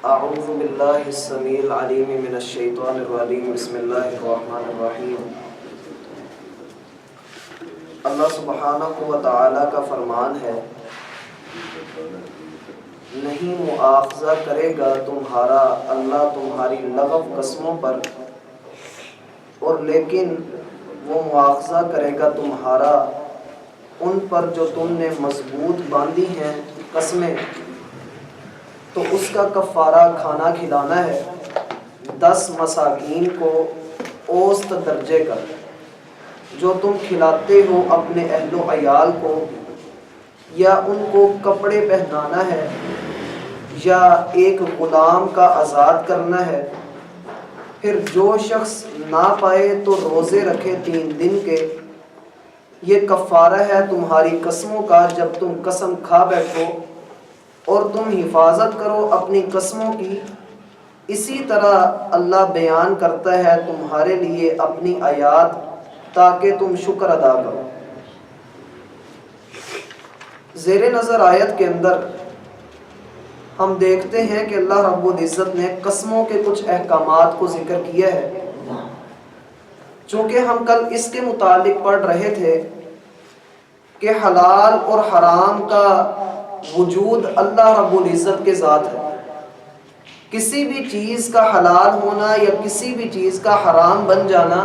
اعوذ باللہ السمیع العلیم من الشیطان الرجیم بسم اللہ الرحمن الرحیم۔ اللہ سبحانہ و تعالیٰ کا فرمان ہے، نہیں مؤاخذہ کرے گا تمہارا اللہ تمہاری لغو قسموں پر، اور لیکن وہ مؤاخذہ کرے گا تمہارا ان پر جو تم نے مضبوط باندھی ہیں قسمیں، تو اس کا کفارہ کھانا کھلانا ہے 10 مساکین کو اوسط درجے کا، جو تم کھلاتے ہو اپنے اہل و عیال کو، یا ان کو کپڑے پہنانا ہے، یا ایک غلام کا آزاد کرنا ہے۔ پھر جو شخص نہ پائے تو روزے رکھے 3 دن کے، یہ کفارہ ہے تمہاری قسموں کا جب تم قسم کھا بیٹھو، اور تم حفاظت کرو اپنی قسموں کی۔ اسی طرح اللہ بیان کرتا ہے تمہارے لیے اپنی آیات تاکہ تم شکر ادا کرو۔ زیر نظر آیت کے اندر ہم دیکھتے ہیں کہ اللہ رب العزت نے قسموں کے کچھ احکامات کو ذکر کیا ہے۔ چونکہ ہم کل اس کے متعلق پڑھ رہے تھے کہ حلال اور حرام کا وجود اللہ رب العزت کے ذات ہے۔ کسی بھی چیز کا حلال ہونا یا کسی بھی چیز کا حرام بن جانا،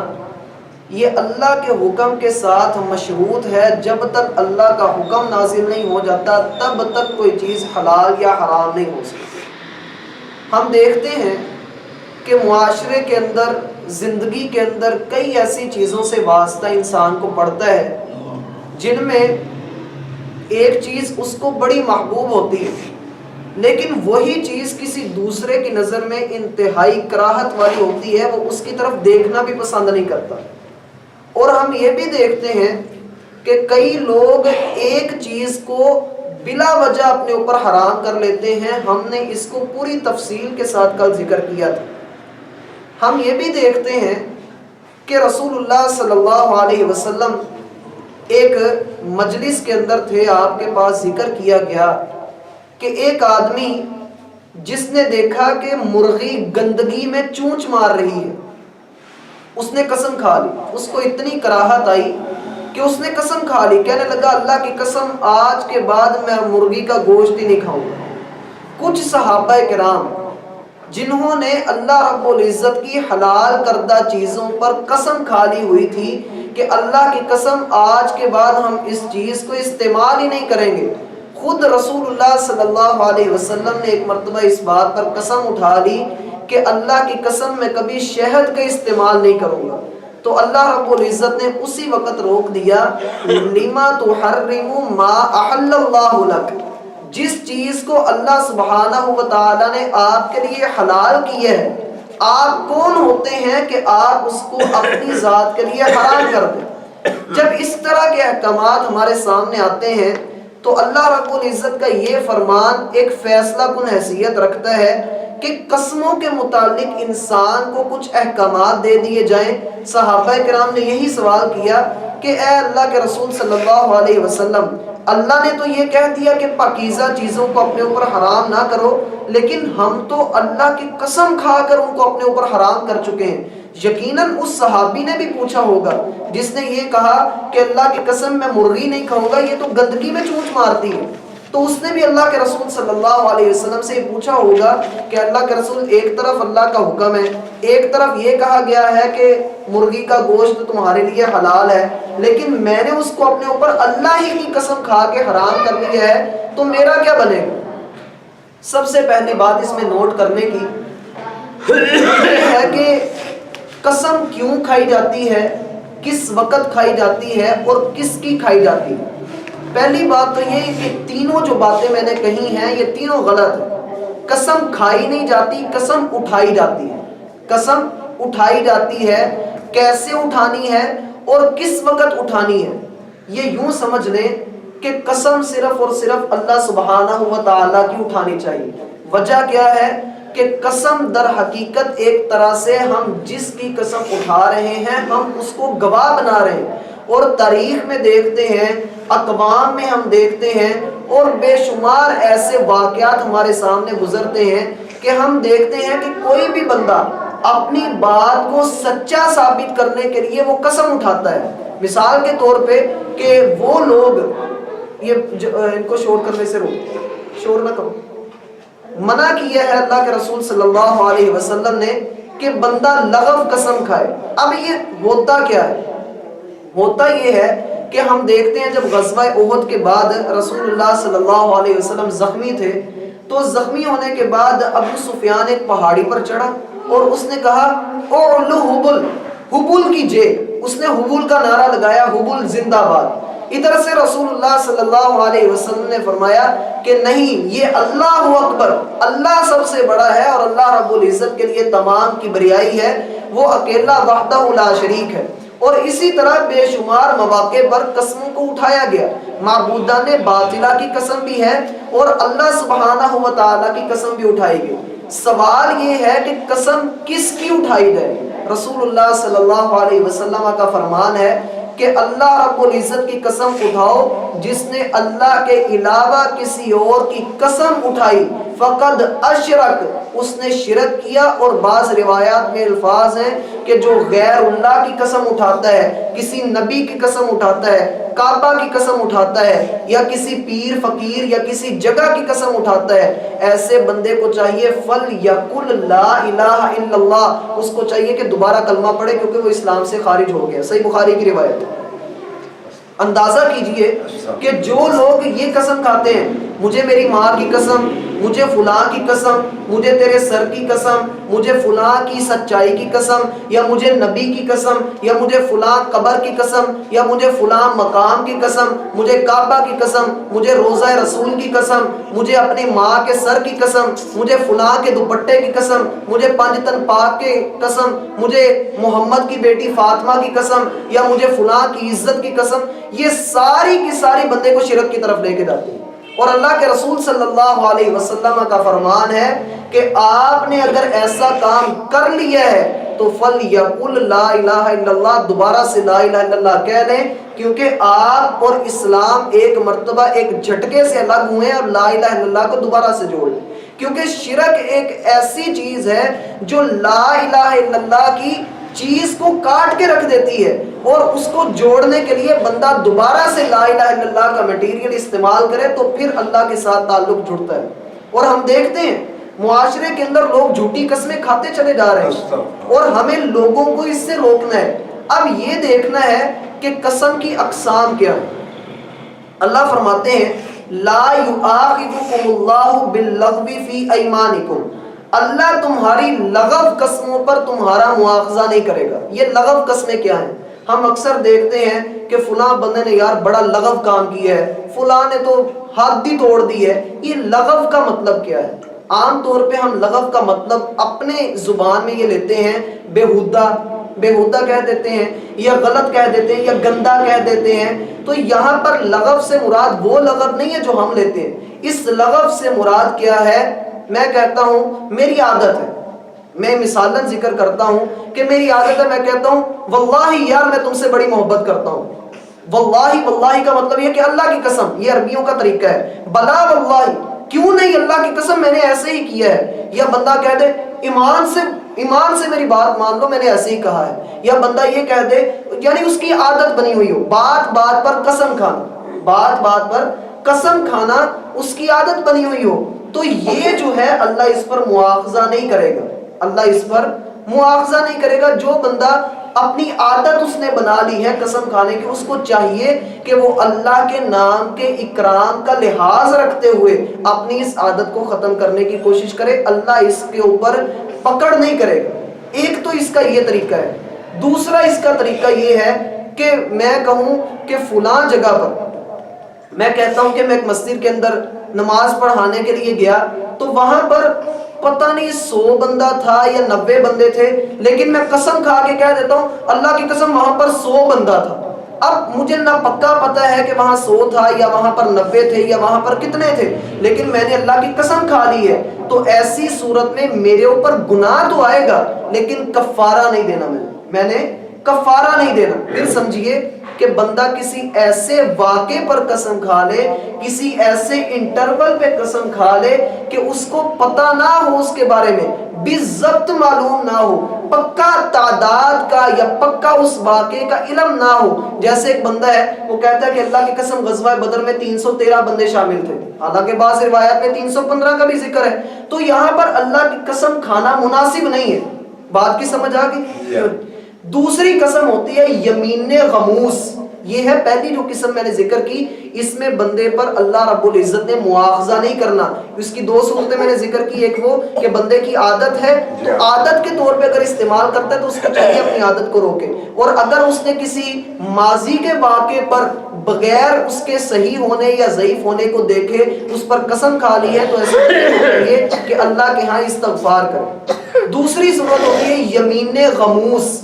یہ اللہ کے حکم کے ساتھ مشروط ہے۔ جب تک اللہ کا حکم نازل نہیں ہو جاتا تب تک کوئی چیز حلال یا حرام نہیں ہو سکتی۔ ہم دیکھتے ہیں کہ معاشرے کے اندر، زندگی کے اندر کئی ایسی چیزوں سے واسطہ انسان کو پڑتا ہے جن میں ایک چیز اس کو بڑی محبوب ہوتی ہے، لیکن وہی چیز کسی دوسرے کی نظر میں انتہائی کراہت والی ہوتی ہے، وہ اس کی طرف دیکھنا بھی پسند نہیں کرتا۔ اور ہم یہ بھی دیکھتے ہیں کہ کئی لوگ ایک چیز کو بلا وجہ اپنے اوپر حرام کر لیتے ہیں۔ ہم نے اس کو پوری تفصیل کے ساتھ کل ذکر کیا تھا۔ ہم یہ بھی دیکھتے ہیں کہ رسول اللہ صلی اللہ علیہ وسلم ایک مجلس کے اندر تھے، آپ کے پاس ذکر کیا گیا کہ ایک آدمی جس نے دیکھا کہ مرغی گندگی میں چونچ مار رہی ہے، اس نے قسم کھا لی۔ اس کو اتنی کراہت آئی کہ اس نے قسم کھا لی، کہنے لگا اللہ کی قسم آج کے بعد میں مرغی کا گوشت ہی نہیں کھاؤں گا۔ کچھ صحابہ کرام جنہوں نے اللہ رب العزت کی حلال کردہ چیزوں پر قسم کھا لی ہوئی تھی کہ اللہ کی قسم آج کے بعد ہم اس چیز کو استعمال ہی نہیں کریں گے، خود رسول اللہ صلی اللہ علیہ وسلم نے ایک مرتبہ اس بات پر قسم اٹھا لی کہ اللہ کی قسم میں کبھی شہد کا استعمال نہیں کروں گا۔ تو اللہ رب العزت نے اسی وقت روک دیا، لما تحرم ما احل اللہ لک، جس چیز کو اللہ سبحانہ و تعالی نے آپ کے لیے حلال کی ہے، آپ کون ہوتے ہیں کہ آپ اس کو اپنی ذات کے لیے حرام کر دیں؟ جب اس طرح کے احکامات ہمارے سامنے آتے ہیں تو اللہ رب العزت کا یہ فرمان ایک فیصلہ کن حیثیت رکھتا ہے کہ قسموں کے متعلق انسان کو کچھ احکامات دے دیے جائیں۔ صحابہ کرام نے یہی سوال کیا کہ اے اللہ کے رسول صلی اللہ علیہ وسلم، اللہ نے تو یہ کہہ دیا کہ پاکیزہ چیزوں کو اپنے اوپر حرام نہ کرو، لیکن ہم تو اللہ کی قسم کھا کر ان کو اپنے اوپر حرام کر چکے ہیں۔ یقیناً اس صحابی نے بھی پوچھا ہوگا جس نے یہ کہا کہ اللہ کی قسم میں مرغی نہیں کھاؤں گا، یہ تو گندگی میں چونچ مارتی ہے۔ تو اس نے بھی اللہ کے رسول صلی اللہ علیہ وسلم سے پوچھا ہوگا کہ اللہ کے رسول، ایک طرف اللہ کا حکم ہے، ایک طرف یہ کہا گیا ہے کہ مرغی کا گوشت تمہارے لیے حلال ہے، لیکن میں نے اس کو اپنے اوپر اللہ ہی کی قسم کھا کے حرام کر لیا ہے، تو میرا کیا بنے گا؟ سب سے پہلی بات اس میں نوٹ کرنے کی یہ ہے کہ قسم کیوں کھائی جاتی ہے، کس وقت کھائی جاتی ہے اور کس کی کھائی جاتی ہے۔ پہلی بات تو یہ کہ تینوں جو باتیں میں نے کہی ہیں یہ تینوں غلط ہیں۔ قسم کھائی نہیں جاتی، قسم اٹھائی جاتی ہے۔ قسم اٹھائی جاتی ہے، کیسے اٹھانی ہے اور کس وقت اٹھانی ہے؟ یہ یوں سمجھ لیں کہ قسم صرف اور صرف اللہ سبحانہ و تعالیٰ کی اٹھانی چاہیے۔ وجہ کیا ہے کہ قسم در حقیقت ایک طرح سے ہم جس کی قسم اٹھا رہے ہیں ہم اس کو گواہ بنا رہے ہیں، اور تاریخ میں دیکھتے ہیں، اقوام میں ہم دیکھتے ہیں، اور بے شمار ایسے واقعات ہمارے سامنے گزرتے ہیں کہ ہم دیکھتے ہیں کہ کوئی بھی بندہ اپنی بات کو سچا ثابت کرنے کے لیے وہ قسم اٹھاتا ہے. مثال کے طور پہ کہ وہ لوگ ان کو شور کرنے سے روکو، شور نہ کرو. منع کیا ہے اللہ کے رسول صلی اللہ علیہ وسلم نے کہ بندہ لغو قسم کھائے. اب یہ ہوتا کیا ہے؟ ہوتا یہ ہے کہ ہم دیکھتے ہیں جب غزوہ احد کے بعد رسول اللہ صلی اللہ علیہ وسلم زخمی تھے، تو زخمی ہونے کے بعد ابو سفیان ایک پہاڑی پر چڑھا اور اس نے کہا اعلو حبل، حبل کی جے. اس نے حبل کا نعرہ لگایا، حبل زندہ باد. ادھر سے رسول اللہ صلی اللہ علیہ وسلم نے فرمایا کہ نہیں، یہ اللہ اکبر، اللہ سب سے بڑا ہے اور اللہ رب العزت کے لیے تمام کی بریائی ہے، وہ اکیلا وحدہ لا شریک ہے. اور اسی طرح بے شمار مواقع پر قسموں کو اٹھایا گیا. معبودان باطلہ کی قسم بھی ہے اور اللہ سبحانہ و تعالیٰ کی قسم بھی اٹھائی گئی. سوال یہ ہے کہ قسم کس کی اٹھائی جائے؟ رسول اللہ صلی اللہ علیہ وسلم کا فرمان ہے کہ اللہ رب العزت کی قسم اٹھاؤ جس نے اللہ کے علاوہ کسی اور کی قسم اٹھائی فقد اشرک، اس نے شرک کیا. اور بعض روایات میں الفاظ ہیں کہ جو غیر اللہ کی قسم اٹھاتا ہے، کسی نبی کی قسم اٹھاتا ہے، کعبہ کی قسم اٹھاتا ہے، یا کسی پیر فقیر یا کسی جگہ کی قسم اٹھاتا ہے، ایسے بندے کو چاہیے فَلْيَقُلْ لَا إِلَٰهَ إِلَّا اللَّهُ، اس کو چاہیے کہ دوبارہ کلمہ پڑھے کیونکہ وہ اسلام سے خارج ہو گیا. صحیح بخاری کی روایت. اندازہ کیجئے کہ جو لوگ یہ قسم کھاتے ہیں، مجھے میری ماں کی قسم، مجھے فلاں کی قسم، مجھے تیرے سر کی قسم، مجھے فلاں کی سچائی کی قسم، یا مجھے نبی کی قسم، یا مجھے فلاں قبر کی قسم، یا مجھے فلاں مقام کی قسم، مجھے کعبہ کی قسم، مجھے روضہ رسول کی قسم، مجھے اپنی ماں کے سر کی قسم، مجھے فلاں کے دوپٹے کی قسم، مجھے پانچ تن پاک کی قسم، مجھے محمد کی بیٹی فاطمہ کی قسم، یا مجھے فلاں کی عزت کی قسم. یہ ساری کی ساری بندے کو شرک کی طرف لے کے جاتی ہے. اور اللہ کے رسول صلی اللہ علیہ وسلم کا فرمان ہے کہ آپ نے اگر ایسا کام کر لیا ہے تو فَلْيَقُلْ لَا إِلَٰهَ إِلَّا اللَّهُ، دوبارہ سے لا الہ الا اللہ کہہ لیں، کیونکہ آپ اور اسلام ایک مرتبہ ایک جھٹکے سے الگ ہوئے اور لا الہ الا اللہ کو دوبارہ سے جوڑ لیں. کیونکہ شرک ایک ایسی چیز ہے جو لا الہ الا اللہ کی چیز کو کاٹ کے رکھ دیتی ہے، اور اس کو جوڑنے کے لیے بندہ دوبارہ سے لا الہ الا اللہ کا میٹیریل استعمال کرے تو پھر اللہ کے ساتھ تعلق جڑتا ہے. اور ہم دیکھتے ہیں معاشرے کے اندر لوگ جھوٹی قسمیں کھاتے چلے جا رہے ہیں اور ہمیں لوگوں کو اس سے روکنا ہے. اب یہ دیکھنا ہے کہ قسم کی اقسام کیا ہے. اللہ فرماتے ہیں لا یؤاخذکم اللہ باللغو فی ایمانکم، اللہ تمہاری لغو قسموں پر تمہارا مواخذہ نہیں کرے گا. یہ لغو قسمیں کیا ہیں؟ ہم اکثر دیکھتے ہیں کہ فلاں بندے نے یار بڑا لغو کام کیا ہے، فلاں نے تو حد ہی توڑ دی ہے. یہ لغو کا مطلب کیا ہے؟ عام طور پہ ہم لغو کا مطلب اپنے زبان میں یہ لیتے ہیں بیہودہ کہہ دیتے ہیں، یا غلط کہہ دیتے ہیں، یا گندا کہہ دیتے ہیں. تو یہاں پر لغو سے مراد وہ لغو نہیں ہے جو ہم لیتے ہیں. اس لغو سے مراد کیا ہے؟ میں کہتا ہوں میری عادت ہے، میں مثالاً ذکر کرتا ہوں کہ میری عادت ہے، میں کہتا ہوں واللہ یار میں تم سے بڑی محبت کرتا ہوں. واللہ کا مطلب یہ کہ اللہ کی قسم، یہ عربیوں کا طریقہ ہے. بلا واللہ، کیوں نہیں اللہ کی قسم میں نے ایسے ہی کیا ہے. یا بندہ کہہ دے ایمان سے میری بات مان لو میں نے ایسے ہی کہا ہے. یا بندہ یہ کہہ دے، یعنی اس کی عادت بنی ہوئی ہو بات پر قسم کھانا، بات پر قسم کھانا اس کی عادت بنی ہوئی ہو، تو یہ جو ہے اللہ اس پر مواخذہ نہیں کرے گا. اللہ اس پر مواخذہ نہیں کرے گا. جو بندہ اپنی عادت اس نے بنا لی ہے قسم کھانے کی، اس کو چاہیے کہ وہ اللہ کے نام کے اکرام کا لحاظ رکھتے ہوئے اپنی اس عادت کو ختم کرنے کی کوشش کرے. اللہ اس کے اوپر پکڑ نہیں کرے گا. ایک تو اس کا یہ طریقہ ہے. دوسرا اس کا طریقہ یہ ہے کہ میں کہوں کہ فلاں جگہ پر، میں کہتا ہوں کہ میں ایک مسجد کے اندر نماز پڑھانے کے لیے گیا تو وہاں پر پتہ نہیں 100 بندہ تھا یا 90 بندے تھے، لیکن میں قسم کھا کے کہہ دیتا ہوں اللہ کی قسم وہاں پر 100 بندہ تھا. اب مجھے نہ پکا پتہ ہے کہ وہاں 100 تھا یا وہاں پر 90 تھے یا وہاں پر کتنے تھے، لیکن میں نے اللہ کی قسم کھا لی ہے. تو ایسی صورت میں میرے اوپر گناہ تو آئے گا لیکن کفارہ نہیں دینا. میں نے کفارہ نہیں دینا. پھر سمجھیے کہ بندہ کسی ایسے واقعے پر قسم کھا لے، کسی ایسے انٹرول پہ قسم کھا لے کہ اس کو پتہ نہ ہو، اس کے بارے میں بالضبط معلوم نہ ہو، پکا تعداد کا یا پکا اس واقعے کا علم نہ ہو۔ جیسے ایک بندہ ہے، وہ کہتا ہے کہ اللہ کی قسم غزوہ بدر میں 313 بندے شامل تھے، حالانکہ بعض روایات میں 315 کا بھی ذکر ہے۔ تو یہاں پر اللہ کی قسم کھانا مناسب نہیں ہے۔ بات کی سمجھ آ گئی؟ دوسری قسم ہوتی ہے یمین غموس۔ یہ ہے پہلی جو قسم میں نے ذکر کی، اس میں بندے پر اللہ رب العزت نے مواخذہ نہیں کرنا۔ اس کی دو صورتیں میں نے ذکر کی، ایک وہ کہ بندے کی عادت ہے تو عادت کے طور پہ اگر استعمال کرتا ہے تو اس کو چاہیے اپنی عادت کو روکے، اور اگر اس نے کسی ماضی کے واقعے پر بغیر اس کے صحیح ہونے یا ضعیف ہونے کو دیکھے اس پر قسم کھا لی ہے تو ایسے چاہیے کہ اللہ کے ہاں استغفار کرے۔ دوسری صورت ہوتی ہے یمین غموس۔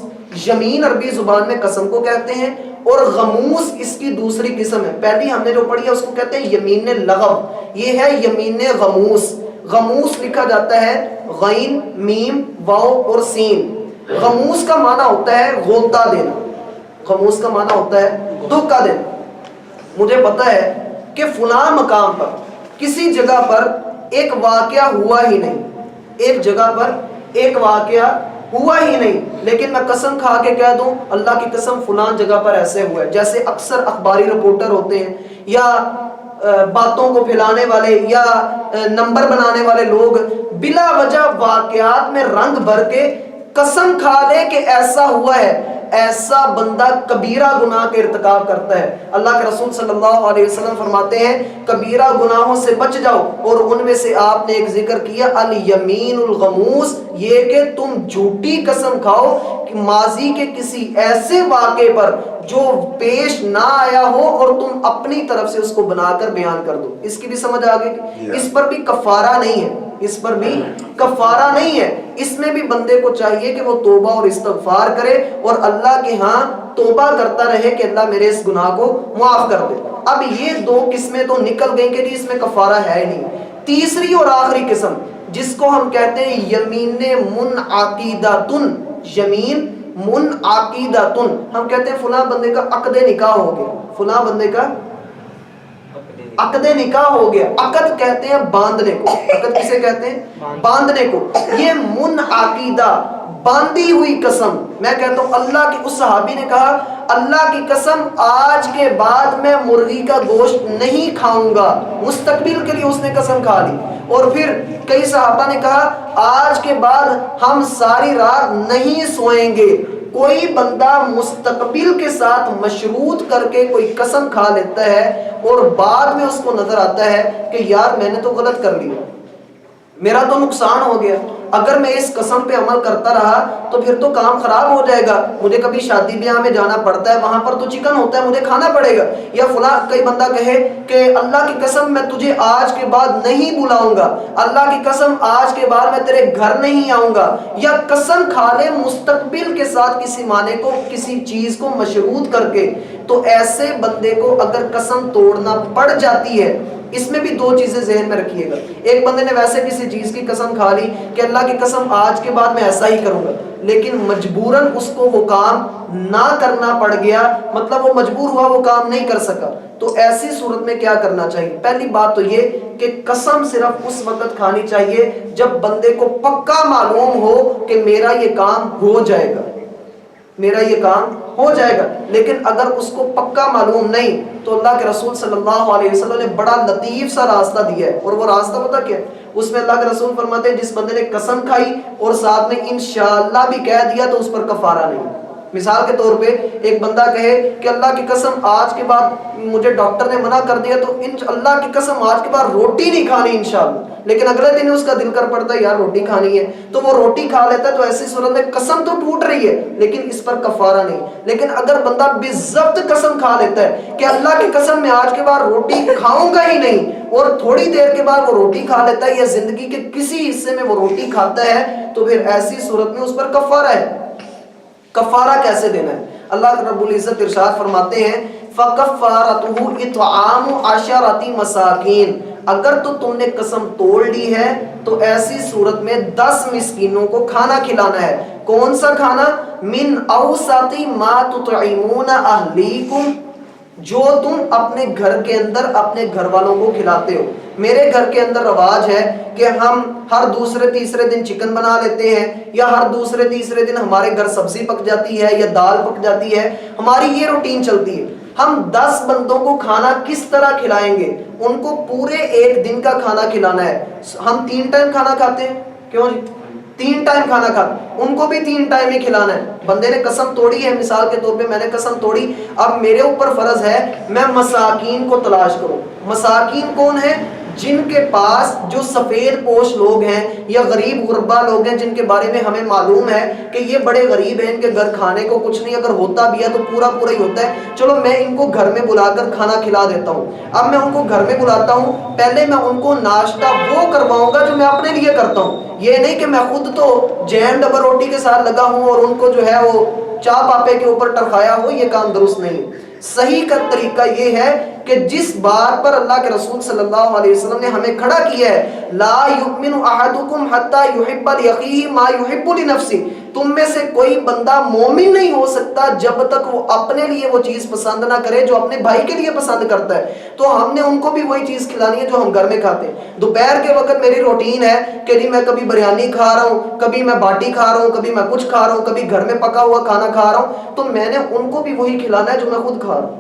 یمین عربی زبان میں قسم کو کہتے ہیں، اور غموس اس کی دوسری قسم ہے۔ پہلی ہم نے جو پڑھی ہے اس کو کہتے ہیں یمین لغو، یہ ہے یمین غموس۔ غموس لکھا جاتا ہے غین، میم، واو اور سین۔ غموس کا معنی ہوتا ہے غوطہ دینا، غموس کا معنی ہوتا ہے دھوکہ دینا۔ مجھے پتا ہے کہ فلاں مقام پر کسی جگہ پر ایک واقعہ ہوا ہی نہیں، ایک جگہ پر ایک واقعہ ہوا ہی نہیں، لیکن میں قسم کھا کے کہہ دوں اللہ کی قسم فلاں جگہ پر ایسے ہوا ہے۔ جیسے اکثر اخباری رپورٹر ہوتے ہیں یا باتوں کو پھیلانے والے یا نمبر بنانے والے لوگ بلا وجہ واقعات میں رنگ بھر کے قسم کھا لے کہ ایسا ہوا ہے، ایسا بندہ کبیرہ گناہ کے ارتکاب کرتا ہے۔ اللہ کے رسول صلی اللہ علیہ وسلم فرماتے ہیں کبیرہ گناہوں سے بچ جاؤ، اور ان میں سے آپ نے ایک ذکر کیا الیمین الغموس، یہ کہ تم جھوٹی قسم کھاؤ کہ ماضی کے کسی ایسے واقعے پر جو پیش نہ آیا ہو اور تم اپنی طرف سے اس کو بنا کر بیان کر دو۔ اس کی بھی سمجھ آ گئی؟ اس پر بھی کفارہ نہیں ہے، اس پر بھی کفارہ نہیں ہے۔ اس میں بھی بندے کو چاہیے کہ وہ توبہ اور استغفار کرے اور اللہ کے ہاں توبہ کرتا رہے کہ اللہ میرے اس گناہ کو معاف کر دے۔ اب یہ دو قسمیں تو نکل گئیں کہ اس میں کفارہ ہے ہی نہیں۔ تیسری اور آخری قسم جس کو ہم کہتے ہیں یمین منعقیدۃن، یمین منعقیدۃن، ہم کہتے ہیں فلاں بندے کا عقد نکاح ہو گیا، فلاں بندے کا عقد نکاح ہو گیا۔ عقد کہتے ہیں باندھنے کو، عقد کسے کہتے ہیں؟ باندھنے کو۔ یہ منعقیدہ، باندھی ہوئی قسم۔ میں کہتا ہوں اللہ کی، اس صحابی نے کہا اللہ کی قسم آج کے بعد میں مرغی کا گوشت نہیں کھاؤں گا، مستقبل کے لیے اس نے قسم کھا لی۔ اور پھر کئی صحابہ نے کہا آج کے بعد ہم ساری رات نہیں سوئیں گے۔ کوئی بندہ مستقبل کے ساتھ مشروط کر کے کوئی قسم کھا لیتا ہے اور بعد میں اس کو نظر آتا ہے کہ یار میں نے تو غلط کر لیا، میرا تو نقصان ہو گیا، اگر میں اس قسم پہ عمل کرتا رہا تو پھر تو کام خراب ہو جائے گا، مجھے کبھی شادی بیاہ میں جانا پڑتا ہے وہاں پر تو چکن ہوتا ہے، مجھے کھانا پڑے گا۔ یا فلاں کئی بندہ کہے کہ اللہ کی قسم میں تجھے آج کے بعد نہیں بلاؤں گا، اللہ کی قسم آج کے بعد میں تیرے گھر نہیں آؤں گا، یا قسم کھا لے مستقبل کے ساتھ کسی معنی کو، کسی چیز کو مشروط کر کے۔ تو ایسے بندے کو اگر قسم توڑنا پڑ جاتی ہے، اس میں بھی دو چیزیں ذہن میں رکھیے گا۔ ایک بندے نے ویسے کسی چیز کی قسم کھا لی کہ اللہ کی قسم آج کے بعد میں ایسا ہی کروں گا، لیکن مجبوراً اس کو وہ کام نہ کرنا پڑ گیا، مطلب وہ مجبور ہوا، وہ کام نہیں کر سکا۔ تو ایسی صورت میں کیا کرنا چاہیے؟ پہلی بات تو یہ کہ قسم صرف اس وقت کھانی چاہیے جب بندے کو پکا معلوم ہو کہ میرا یہ کام ہو جائے گا، میرا یہ کام ہو جائے گا۔ لیکن اگر اس کو پکا معلوم نہیں تو اللہ کے رسول صلی اللہ علیہ وسلم نے بڑا لطیف سا راستہ دیا ہے، اور وہ راستہ پتہ کیا ہے؟ اس میں اللہ کے رسول فرماتے ہیں جس بندے نے قسم کھائی اور ساتھ میں انشاءاللہ بھی کہہ دیا تو اس پر کفارہ نہیں۔ مثال کے طور پہ ایک بندہ کہے کہ اللہ کی قسم آج کے بعد مجھے ڈاکٹر نے منع کر دیا تو اللہ کی قسم آج کے بعد روٹی نہیں کھانی انشاءاللہ، لیکن اگلے دن اس کا دل کر پڑتا ہے یار روٹی کھانی ہے تو وہ روٹی کھا لیتا ہے، تو ایسی صورت میں قسم تو ٹوٹ رہی ہے لیکن اس پر کفارہ نہیں۔ لیکن اگر بندہ بالضبط قسم کھا لیتا ہے کہ اللہ کی قسم میں آج کے بعد روٹی کھاؤں گا ہی نہیں، اور تھوڑی دیر کے بعد وہ روٹی کھا لیتا ہے یا زندگی کے کسی حصے میں وہ روٹی کھاتا ہے، تو پھر ایسی صورت میں اس پر کفارہ ہے۔ کفارہ کیسے دینا ہے؟ اللہ رب العزت ارشاد فرماتے ہیں فَكَفَّارَتُهُ إِطْعَامُ عَشَرَةِ مَسَاكِينَ، اگر تو تم نے قسم توڑ لی ہے تو ایسی صورت میں 10 مسکینوں کو کھانا کھلانا ہے. کون سا کھانا؟ من اوسط ما تطعمون اہلیکم، جو تم اپنے گھر کے اندر اپنے گھر والوں کو کھلاتے ہو. میرے گھر کے اندر رواج ہے کہ ہم ہر دوسرے تیسرے دن چکن بنا لیتے ہیں، یا ہر دوسرے تیسرے دن ہمارے گھر سبزی پک جاتی ہے یا دال پک جاتی ہے. ہماری یہ روٹین چلتی ہے. ہم 10 بندوں کو کھانا کس طرح کھلائیں گے؟ ان کو پورے ایک دن کا کھانا کھلانا ہے. ہم 3 ٹائم کھانا کھاتے ہیں، کیوں جی؟ 3 ٹائم کھانا کھاتے، ان کو بھی 3 ٹائم ہی کھلانا ہے. بندے نے قسم توڑی ہے، مثال کے طور پہ میں نے قسم توڑی، اب میرے اوپر فرض ہے میں مساکین کو تلاش کروں. مساکین کون ہیں؟ جن کے پاس جو سفید پوش لوگ ہیں یا غریب غربا لوگ ہیں جن کے بارے میں ہمیں معلوم ہے کہ یہ بڑے غریب ہیں، ان کے گھر کھانے کو کچھ نہیں، اگر ہوتا بھی ہے تو پورا پورا ہی ہوتا ہے. چلو میں ان کو گھر میں بلا کر کھانا کھلا دیتا ہوں. اب میں ان کو گھر میں بلاتا ہوں، پہلے میں ان کو ناشتہ وہ کرواؤں گا جو میں اپنے لیے کرتا ہوں. یہ نہیں کہ میں خود تو جین ڈبل روٹی کے ساتھ لگا ہوں اور ان کو جو ہے وہ چاپ پاپے کے اوپر ٹرکھایا ہو. یہ کام درست نہیں. صحیح کا طریقہ یہ ہے کہ جس بات پر اللہ کے رسول صلی اللہ علیہ وسلم نے ہمیں کھڑا کیا ہے، لا یؤمن احدکم حتی یحب لاخیہ ما یحب لنفسہ، تم میں سے کوئی بندہ مومن نہیں ہو سکتا جب تک وہ اپنے لیے وہ چیز پسند نہ کرے جو اپنے بھائی کے لیے پسند کرتا ہے. تو ہم نے ان کو بھی وہی چیز کھلانی ہے جو ہم گھر میں کھاتے ہیں. دوپہر کے وقت میری روٹین ہے کہ نہیں میں کبھی بریانی کھا رہا ہوں، کبھی میں باٹی کھا رہا ہوں، کبھی میں کچھ کھا رہا ہوں، کبھی گھر میں پکا ہوا کھانا کھا رہا ہوں. تو میں نے ان کو بھی وہی کھلانا ہے جو میں خود کھا رہا ہوں،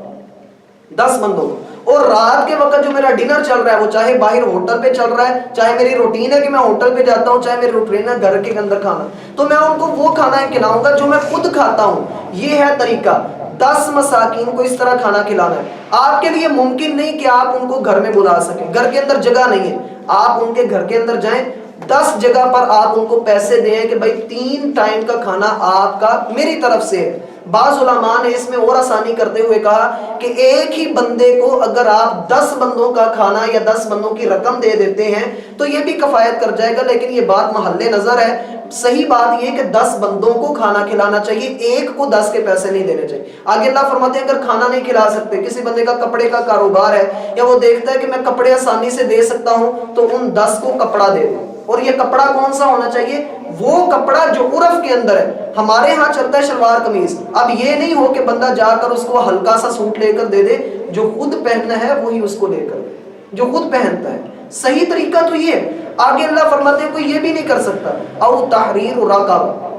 10 بندوں کو. اور رات کے وقت جو میرا ڈنر چل رہا ہے وہ چاہے باہر ہوٹل پہ چل رہا ہے، چاہے میری روٹین ہے کہ میں ہوٹل پہ جاتا ہوں، چاہے میری روٹین ہے گھر کے اندر کھانا، تو میں ان کو وہ کھانا کھلاؤں گا جو میں خود کھاتا ہوں. یہ ہے طریقہ. 10 مساکین کو اس طرح کھانا کھلانا ہے. آپ کے لیے ممکن نہیں کہ آپ ان کو گھر میں بلا سکیں، گھر کے اندر جگہ نہیں ہے. آپ ان کے گھر کے اندر جائیں، 10 جگہ پر آپ ان کو پیسے دیں کہ بھائی 3 ٹائم کا کھانا آپ کا میری طرف سے ہے. بعض علماء نے اس میں اور آسانی کرتے ہوئے کہا کہ ایک ہی بندے کو اگر آپ 10 بندوں کا کھانا یا 10 بندوں کی رقم دے دیتے ہیں تو یہ بھی کفایت کر جائے گا. لیکن یہ بات محل نظر ہے. صحیح بات یہ کہ 10 بندوں کو کھانا کھلانا چاہیے، ایک کو 10 کے پیسے نہیں دینے چاہیے. آگے اللہ فرماتے ہیں اگر کھانا نہیں کھلا سکتے، کسی بندے کا کپڑے کا کاروبار ہے یا وہ دیکھتا ہے کہ میں کپڑے آسانی سے دے سکتا ہوں، تو ان 10 کو کپڑا دے دیں. اور یہ کپڑا کون سا ہونا چاہیے؟ وہ کپڑا جو عرف کے اندر ہے. ہمارے ہاں چلتا ہے شلوار قمیض. اب یہ نہیں ہو کہ بندہ جا کر اس کو ہلکا سا سوٹ لے کر دے دے، جو خود پہننا ہے وہی اس کو لے کر دے، جو خود پہنتا ہے. صحیح طریقہ تو یہ. آگے اللہ فرماتے ہیں کوئی یہ بھی نہیں کر سکتا. او تحریر رقبہ،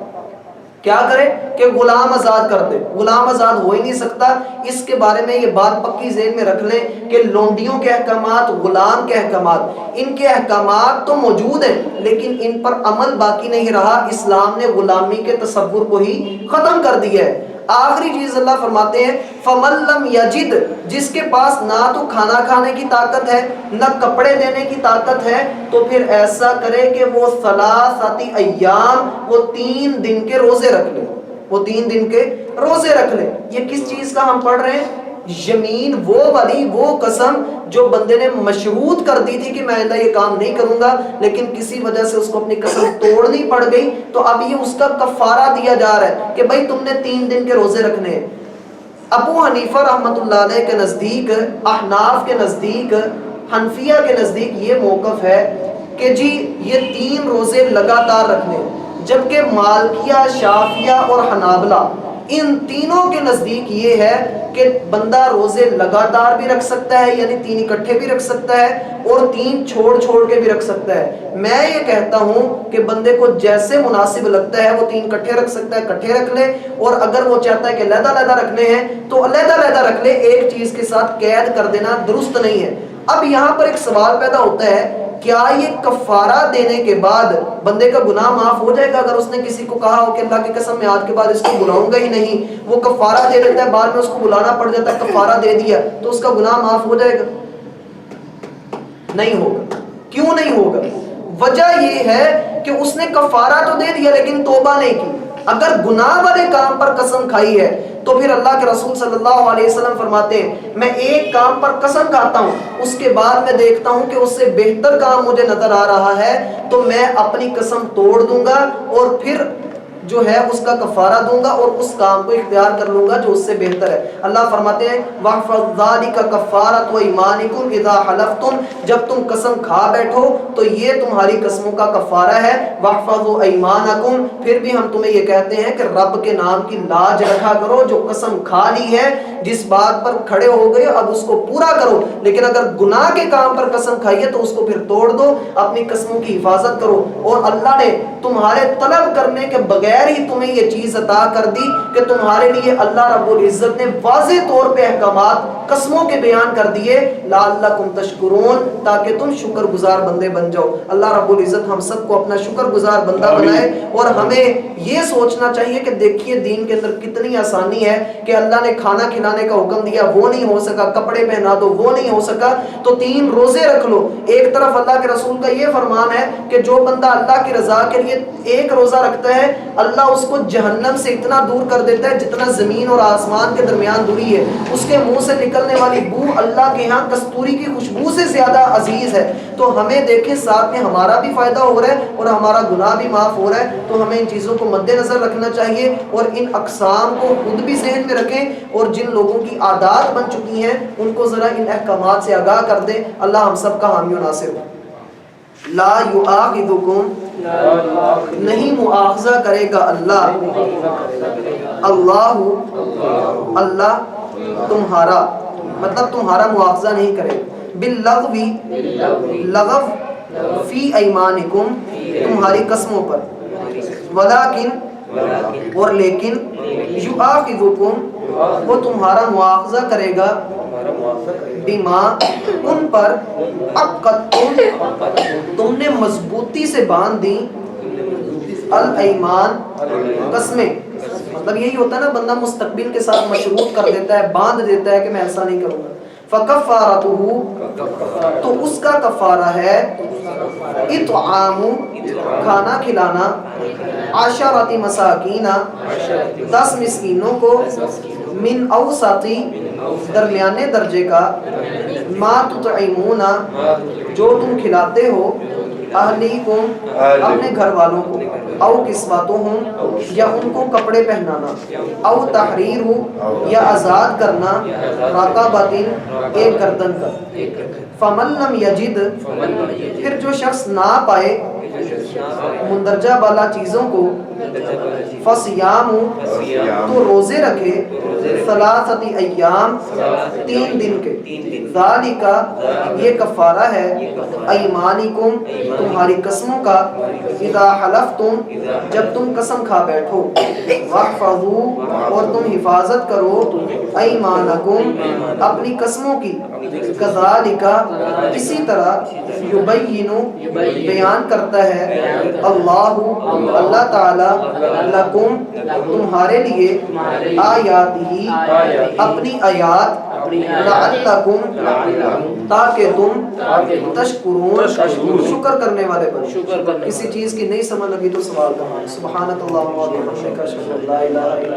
کیا کرے کہ غلام آزاد کر دے. غلام آزاد ہو ہی نہیں سکتا. اس کے بارے میں یہ بات پکی ذہن میں رکھ لیں کہ لونڈیوں کے احکامات، غلام کے احکامات، ان کے احکامات تو موجود ہیں لیکن ان پر عمل باقی نہیں رہا. اسلام نے غلامی کے تصور کو ہی ختم کر دیا ہے. آخری چیز اللہ فرماتے ہیں فَمَن لَّمْ يَجِدْ، جس کے پاس نہ تو کھانا کھانے کی طاقت ہے نہ کپڑے دینے کی طاقت ہے، تو پھر ایسا کرے کہ وہ ثلاثۃ ایام، وہ 3 دن کے روزے رکھ لے. وہ 3 دن کے روزے رکھ لے. یہ کس چیز کا ہم پڑھ رہے ہیں؟ یمین وہ والی، وہ قسم جو بندے نے مشروط کر دی تھی کہ میں آئندہ یہ کام نہیں کروں گا، لیکن کسی وجہ سے اس کو اپنی قسم توڑنی پڑ گئی، تو اب یہ اس کا کفارہ دیا جا رہا ہے کہ بھائی تم نے 3 دن کے روزے رکھنے ہیں. ابو حنیفہ رحمۃ اللہ علیہ کے نزدیک، احناف کے نزدیک، حنفیہ کے نزدیک یہ موقف ہے کہ جی یہ 3 روزے لگاتار رکھنے، جبکہ مالکیہ، شافعیہ اور حنابلہ ان تینوں کے نزدیک یہ ہے کہ بندہ روزے لگاتار بھی رکھ سکتا ہے، یعنی 3 اکٹھے بھی رکھ سکتا ہے اور 3 چھوڑ چھوڑ کے بھی رکھ سکتا ہے. میں یہ کہتا ہوں کہ بندے کو جیسے مناسب لگتا ہے وہ 3 اکٹھے رکھ سکتا ہے، اکٹھے رکھ لے، اور اگر وہ چاہتا ہے کہ علیحدہ علیحدہ رکھنے ہیں تو علیحدہ علیحدہ رکھ لے. ایک چیز کے ساتھ قید کر دینا درست نہیں ہے. اب یہاں پر ایک سوال پیدا ہوتا ہے، کیا یہ کفارہ دینے کے بعد بندے کا گناہ معاف ہو جائے گا؟ اگر اس نے کسی کو کہا ہو کہ اللہ کی قسم میں آج کے بعد اس کو بلاؤں گا ہی نہیں، وہ کفارہ دے دیتا ہے، بعد میں اس کو بلانا پڑ جاتا ہے، کفارہ دے دیا، تو اس کا گناہ معاف ہو جائے گا؟ نہیں ہوگا. کیوں نہیں ہوگا؟ وجہ یہ ہے کہ اس نے کفارہ تو دے دیا لیکن توبہ نہیں کی. اگر گناہ والے کام پر قسم کھائی ہے تو پھر اللہ کے رسول صلی اللہ علیہ وسلم فرماتے ہیں میں ایک کام پر قسم کھاتا ہوں، اس کے بعد میں دیکھتا ہوں کہ اس سے بہتر کام مجھے نظر آ رہا ہے تو میں اپنی قسم توڑ دوں گا اور پھر جو ہے اس کا کفارہ دوں گا اور اس کام کو اختیار کر لوں گا جو اس سے بہتر ہے۔ اللہ فرماتے ہیں وَاحْفَظْ ذَلِكَ كَفَّارَةُ أَيْمَانِكُمْ إِذَا حَلَفْتُمْ، جب تم قسم کھا بیٹھو تو یہ تمہاری قسموں کا کفارہ ہے۔ وَاحْفَظُوا أَيْمَانَكُمْ، پھر بھی ہم تمہیں یہ کہتے ہیں کہ رب کے نام کی لاج رکھا کرو، جو قسم کھا لی ہے جس بات پر کھڑے ہو گئے اب اس کو پورا کرو، لیکن اگر گناہ کے کام پر قسم کھائی ہے تو اس کو پھر توڑ دو، اپنی قسموں کی حفاظت کرو۔ اور اللہ نے تمہارے طلب کرنے کے بغیر ہی تمہیں یہ چیز عطا کر دی کہ تمہارے لیے اللہ رب العزت نے واضح طور پہ احکامات قسموں کے بیان کر دیے، لعلکم تشکرون، تاکہ تم شکر گزار بندے بن جاؤ۔ اللہ رب العزت ہم سب کو اپنا شکر گزار بندہ بنائے، اور ہمیں یہ سوچنا چاہیے کہ دیکھیے دین کے اندر کتنی آسانی ہے کہ اللہ نے کھانا کھلانے کا حکم دیا، وہ نہیں ہو سکا، کپڑے پہنا دو، وہ نہیں ہو سکا تو 3 روزے رکھ لو۔ ایک طرف اللہ کے رسول کا یہ فرمان ہے کہ جو بندہ اللہ کی رضا کے لیے 1 روزہ رکھتا ہے اللہ اس کو جہنم سے اتنا دور کر دیتا ہے جتنا زمین اور آسمان کے درمیان دوری ہے۔ اس کے منہ سے نکلنے والی بو اللہ کے ہاں کستوری کی خوشبو سے زیادہ عزیز ہے۔ تو ہمیں دیکھیں ساتھ میں ہمارا بھی فائدہ ہو رہا ہے اور ہمارا گناہ بھی معاف ہو رہا ہے، تو ہمیں ان چیزوں کو مد نظر رکھنا چاہیے اور ان اقسام کو خود بھی ذہن میں رکھیں، اور جن لوگوں کی عادات بن چکی ہیں ان کو ذرا ان احکامات سے آگاہ کر دیں۔ اللہ ہم سب کا حامی و ناصر ہو۔ لا یؤاخذکم، نہیں مؤاخذہ کرے گا اللہ، اللہ تمہارا، مطلب تمہارا مؤاخذہ نہیں کرے، باللغو، لغو فی ایمانکم، تمہاری قسموں پر، ولیکن، اور لیکن، یؤاخذکم، وہ تمہارا مؤاخذہ کرے گا، بما، ان پر، عقدتم، تم نے مضبوطی سے باندھ دی، الایمان، قسمیں، مطلب یہی ہوتا ہے نا بندہ مستقبل کے ساتھ مشروط کر دیتا ہے، باندھ دیتا ہے کہ میں ایسا نہیں کروں گا۔ فکفارتہ، تو اس کا کفارہ ہے، اطعام، کھانا کھلانا، 10 مساکین، 10 مسکینوں کو، من اوسط، درمیانے درجے کا، ما تطعمون، جو تم کھلاتے ہو، اہلیکم، اپنے گھر والوں کو، او کسوتہم، یا ان کو کپڑے پہنانا، او تحریر، یا آزاد کرنا، رقبۃ، ایک گردن کا، فمن لم یجد، پھر جو شخص نہ پائے مندرجہ بالا چیزوں کو، فصیام، تو روزے رکھے، 3 ایام، 3 دن کے، ذالک، یہ کفارہ ہے، ایمانکم، تمہاری قسموں کا، اذا حلفتم، جب تم قسم کھا بیٹھو، واحفظوا، اور تم حفاظت کرو، ایمانکم، اپنی قسموں کی، کذالک، اسی طرح، یبین، بیان کرتا ہے، اللہ تعالی، لکم، تمہارے لیے، آیاتہ، اپنی آیات، لعلکم، تاکہ تم، تشکرون، شکر کرنے والے بنو۔ کسی چیز کی نہیں سمجھ لگی تو سوال کرنا۔ سبحانک اللہم و بحمدک، اشہد ان لا الہ الا